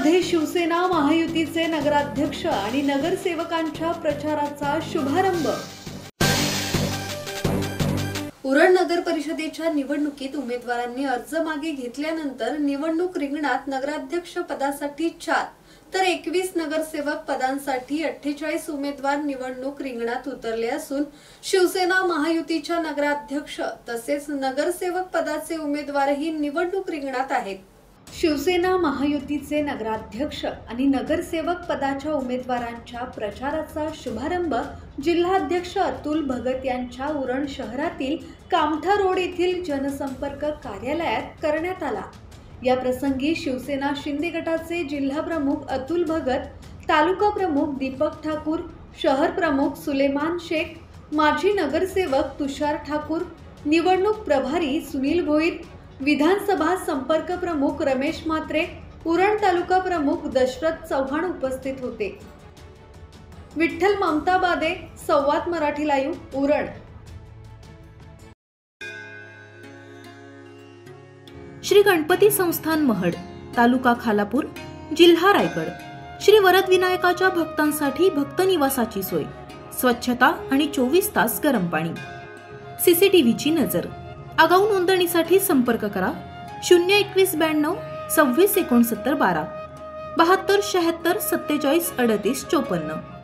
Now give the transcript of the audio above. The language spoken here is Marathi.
उरणमध्ये शिवसेना महायुतीचे नगराध्यक्ष आणि नगरसेवकांच्या प्रचाराचा शुभारंभ। उरण नगर परिषदेच्या निवडणुकीत उमेदवारांनी अर्ज मागे घेतल्यानंतर निवडणूक रिंगणात नगराध्यक्ष पदासाठी 4 तर 21 नगरसेवक पदांसाठी 48 उमेदवार निवडणूक रिंगणात उतरले असून शिवसेना महायुतीच्या नगराध्यक्ष तसेच नगरसेवक पदाचे उमेदवारही निवडणूक रिंगणात आहेत। शिवसेना महायुतीचे नगराध्यक्ष आणि नगरसेवक पदाच्या उमेदवारांच्या प्रचाराचा शुभारंभ जिल्हाध्यक्ष अतुल भगत यांच्या उरण शहरातील कामठा रोड येथील जनसंपर्क कार्यालयात करण्यात आला। या प्रसंगी शिवसेना शिंदे गटाचे जिल्हा प्रमुख अतुल भगत, तालुका प्रमुख दीपक ठाकूर, शहर प्रमुख सुलेमान शेख, माजी नगरसेवक तुषार ठाकूर, निवडणूक प्रभारी सुनील भोईर, विधानसभा संपर्क प्रमुख रमेश म्हात्रे, उरण तालुका प्रमुख दशरथ चव्हाण उपस्थित होते। विठ्ठल ममताबादे, संवाद मराठी लाईव्ह, उरण। श्री गणपती संस्थान महड, तालुका खालापूर, जिल्हा रायगड। श्री वरद विनायकाच्या भक्तांसाठी भक्त निवासाची सोय, स्वच्छता आणि 24 तास गरम पाणी, सीसीटीव्हीची नजर। आगाऊ नोंदणीसाठी संपर्क करा 021 92 26 69 12 72 76 47 38 54।